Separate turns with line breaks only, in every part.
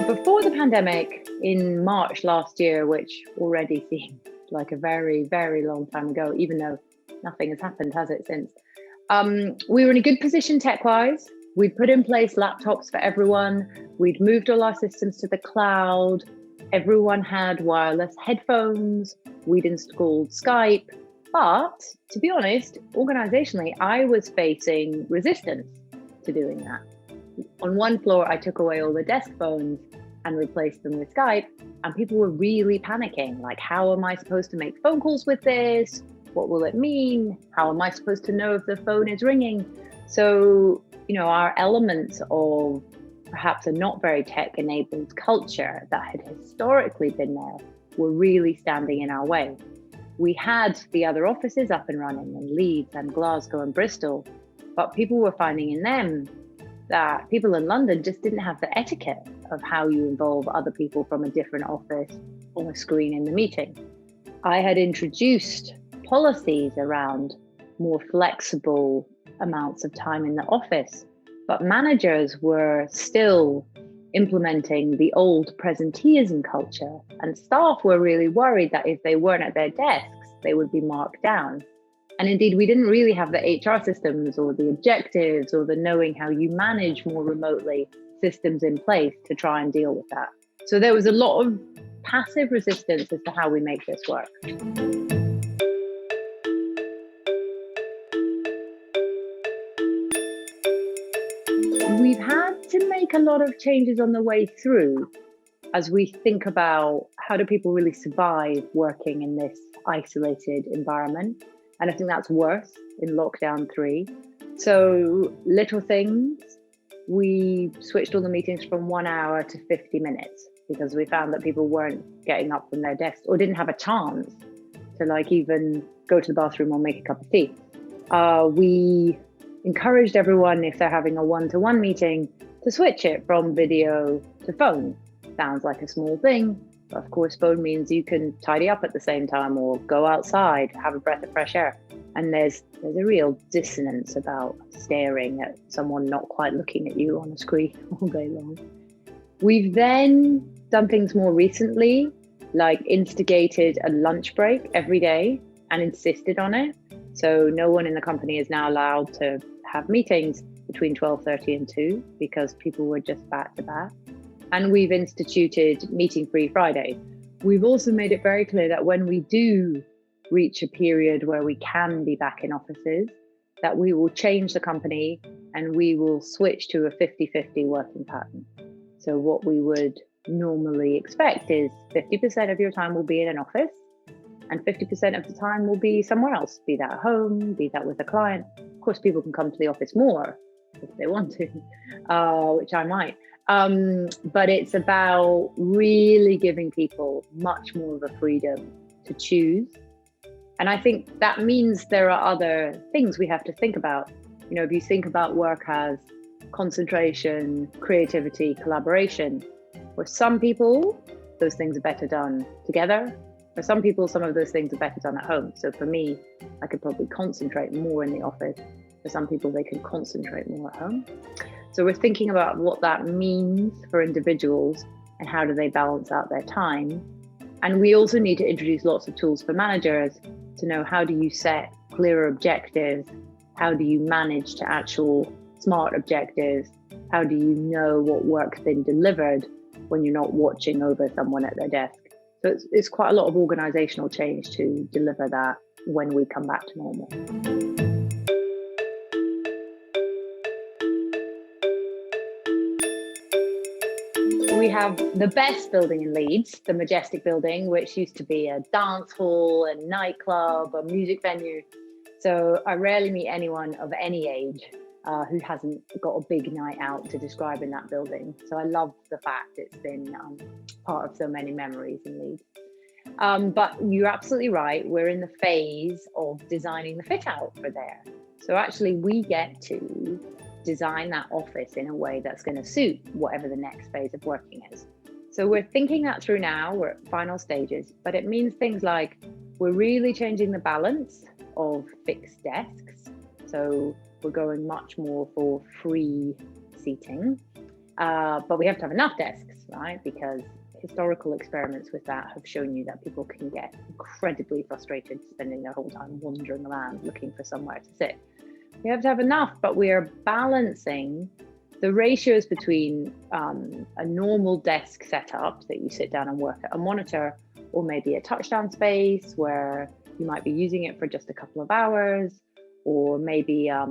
Before the pandemic in March last year, which already seems like a very, very long time ago, even though nothing has happened, has it, since? We were in a good position tech-wise. We'd put in place laptops for everyone. We'd moved all our systems to the cloud. Everyone had wireless headphones. We'd installed Skype. But to be honest, organizationally, I was facing resistance to doing that. On one floor, I took away all the desk phones and replaced them with Skype, and people were really panicking. Like, how am I supposed to make phone calls with this? What will it mean? How am I supposed to know if the phone is ringing? So, our elements of perhaps a not very tech-enabled culture that had historically been there were really standing in our way. We had the other offices up and running in Leeds and Glasgow and Bristol, but people were finding in them that people in London just didn't have the etiquette of how you involve other people from a different office on a screen in the meeting. I had introduced policies around more flexible amounts of time in the office, but managers were still implementing the old presenteeism culture, and staff were really worried that if they weren't at their desks, they would be marked down. And indeed, we didn't really have the HR systems or the objectives or the knowing how you manage more remotely systems in place to try and deal with that. So there was a lot of passive resistance as to how we make this work. We've had to make a lot of changes on the way through as we think about how do people really survive working in this isolated environment. And I think that's worse in lockdown 3. So little things, we switched all the meetings from 1 hour to 50 minutes because we found that people weren't getting up from their desks or didn't have a chance to even go to the bathroom or make a cup of tea. We encouraged everyone, if they're having a one-to-one meeting, to switch it from video to phone. Sounds like a small thing, but of course phone means you can tidy up at the same time or go outside, have a breath of fresh air. And there's a real dissonance about staring at someone not quite looking at you on a screen all day long. We've then done things more recently, like instigated a lunch break every day and insisted on it. So no one in the company is now allowed to have meetings between 12:30 and 2 because people were just back to back. And we've instituted meeting-free Fridays. We've also made it very clear that when we do reach a period where we can be back in offices, that we will change the company and we will switch to a 50-50 working pattern. So what we would normally expect is 50% of your time will be in an office and 50% of the time will be somewhere else, be that at home, be that with a client. Of course, people can come to the office more if they want to, which I might. But it's about really giving people much more of a freedom to choose. And I think that means there are other things we have to think about. If you think about work as concentration, creativity, collaboration, for some people, those things are better done together. For some people, some of those things are better done at home. So for me, I could probably concentrate more in the office. For some people, they can concentrate more at home. So we're thinking about what that means for individuals and how do they balance out their time. And we also need to introduce lots of tools for managers to know how do you set clearer objectives? How do you manage to actual smart objectives? How do you know what work's been delivered when you're not watching over someone at their desk? So it's quite a lot of organizational change to deliver that when we come back to normal. We have the best building in Leeds, the Majestic building, which used to be a dance hall, a nightclub, a music venue. So I rarely meet anyone of any age who hasn't got a big night out to describe in that building. So I love the fact it's been part of so many memories in Leeds. But you're absolutely right. We're in the phase of designing the fit out for there. So actually we get to design that office in a way that's going to suit whatever the next phase of working is. So we're thinking that through now, we're at final stages, but it means things like we're really changing the balance of fixed desks. So we're going much more for free seating. But we have to have enough desks, right? Because historical experiments with that have shown you that people can get incredibly frustrated spending their whole time wandering around looking for somewhere to sit. We have to have enough, but we are balancing the ratios between a normal desk setup that you sit down and work at a monitor, or maybe a touchdown space where you might be using it for just a couple of hours, or maybe a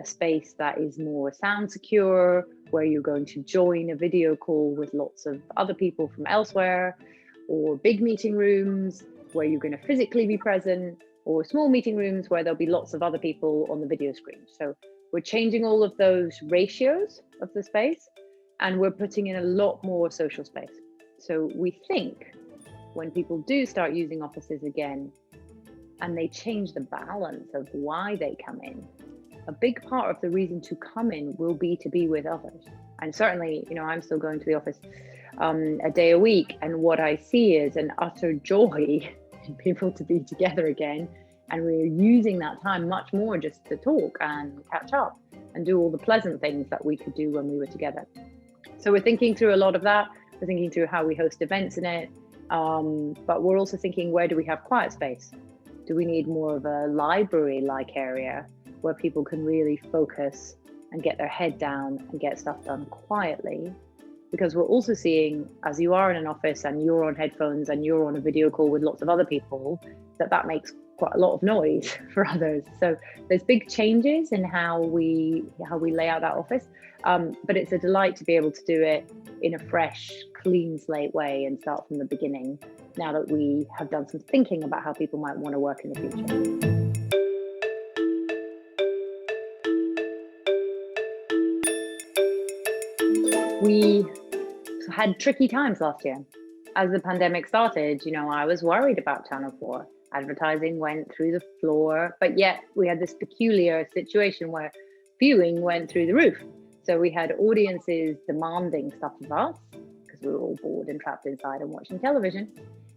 space that is more sound secure, where you're going to join a video call with lots of other people from elsewhere, or big meeting rooms where you're going to physically be present, or small meeting rooms where there'll be lots of other people on the video screen. So we're changing all of those ratios of the space, and we're putting in a lot more social space. So we think when people do start using offices again, and they change the balance of why they come in, a big part of the reason to come in will be to be with others. And certainly, I'm still going to the office a day a week, and what I see is an utter joy in people to be together again. And we're using that time much more just to talk and catch up and do all the pleasant things that we could do when we were together. So we're thinking through a lot of that. We're thinking through how we host events in it. But we're also thinking, where do we have quiet space? Do we need more of a library-like area where people can really focus and get their head down and get stuff done quietly? Because we're also seeing, as you are in an office and you're on headphones and you're on a video call with lots of other people, that makes quite a lot of noise for others. So there's big changes in how we lay out that office. But it's a delight to be able to do it in a fresh, clean slate way and start from the beginning, now that we have done some thinking about how people might want to work in the future. We had tricky times last year. As the pandemic started, I was worried about Channel 4. Advertising went through the floor, but yet we had this peculiar situation where viewing went through the roof. So we had audiences demanding stuff of us because we were all bored and trapped inside and watching television.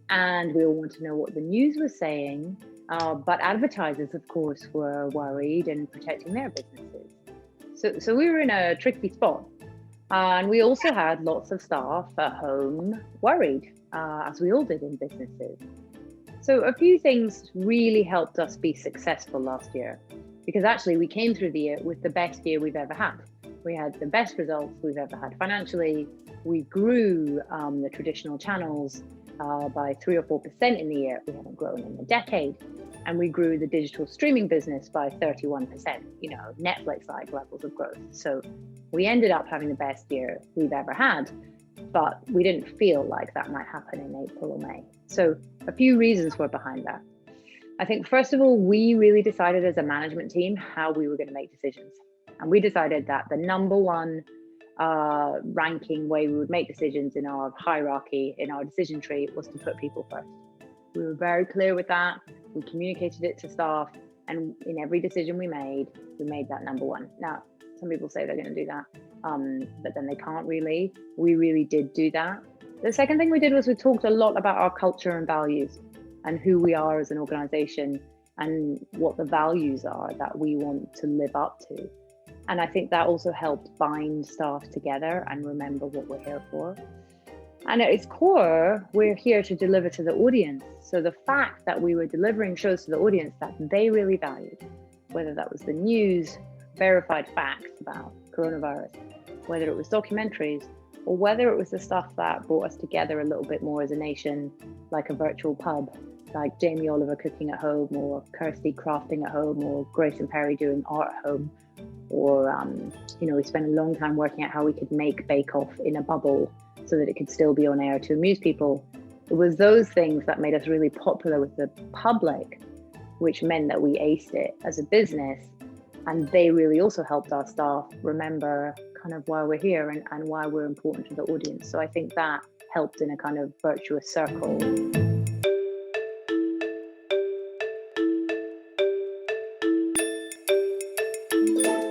And we all want to know what the news was saying. But advertisers, of course, were worried and protecting their businesses. So we were in a tricky spot. And we also had lots of staff at home worried, as we all did in businesses. So a few things really helped us be successful last year, because actually we came through the year with the best year we've ever had. We had the best results we've ever had financially. We grew the traditional channels by 3 or 4% in the year. We haven't grown in a decade. And we grew the digital streaming business by 31%, Netflix-like levels of growth. So we ended up having the best year we've ever had, but we didn't feel like that might happen in April or May. So a few reasons were behind that. I think, first of all, we really decided as a management team how we were going to make decisions. And we decided that the number one ranking way we would make decisions in our hierarchy, in our decision tree, was to put people first. We were very clear with that. We communicated it to staff, and in every decision we made that number one. Now, some people say they're going to do that, but then they can't really. We really did do that. The second thing we did was we talked a lot about our culture and values and who we are as an organization and what the values are that we want to live up to. And I think that also helped bind staff together and remember what we're here for. And at its core, we're here to deliver to the audience. So the fact that we were delivering shows to the audience that they really valued, whether that was the news, verified facts about coronavirus, whether it was documentaries, or whether it was the stuff that brought us together a little bit more as a nation, like a virtual pub, like Jamie Oliver cooking at home, or Kirsty crafting at home, or Grace and Perry doing art at home, or we spent a long time working out how we could make Bake Off in a bubble so that it could still be on air to amuse people. It was those things that made us really popular with the public, which meant that we aced it as a business. And they really also helped our staff remember kind of why we're here and why we're important to the audience. So I think that helped in a kind of virtuous circle.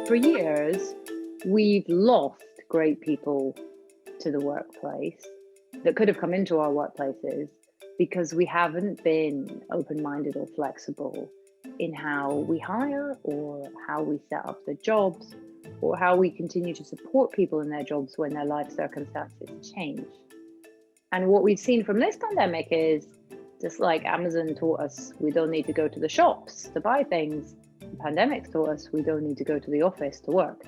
For years, we've lost great people to the workplace that could have come into our workplaces because we haven't been open-minded or flexible in how we hire or how we set up the jobs or how we continue to support people in their jobs when their life circumstances change. And what we've seen from this pandemic is, just like Amazon taught us we don't need to go to the shops to buy things, the pandemic taught us we don't need to go to the office to work.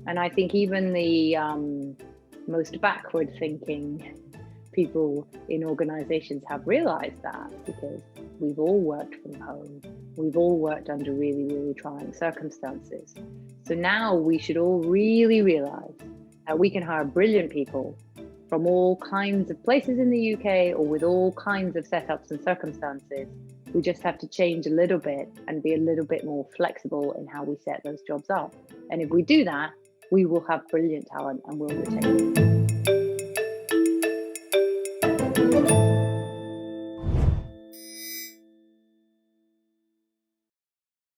And I think even the most backward thinking people in organizations have realized that, because we've all worked from home. We've all worked under really, really trying circumstances. So now we should all really realize that we can hire brilliant people from all kinds of places in the UK or with all kinds of setups and circumstances. We just have to change a little bit and be a little bit more flexible in how we set those jobs up. And if we do that, we will have brilliant talent and we'll retain it.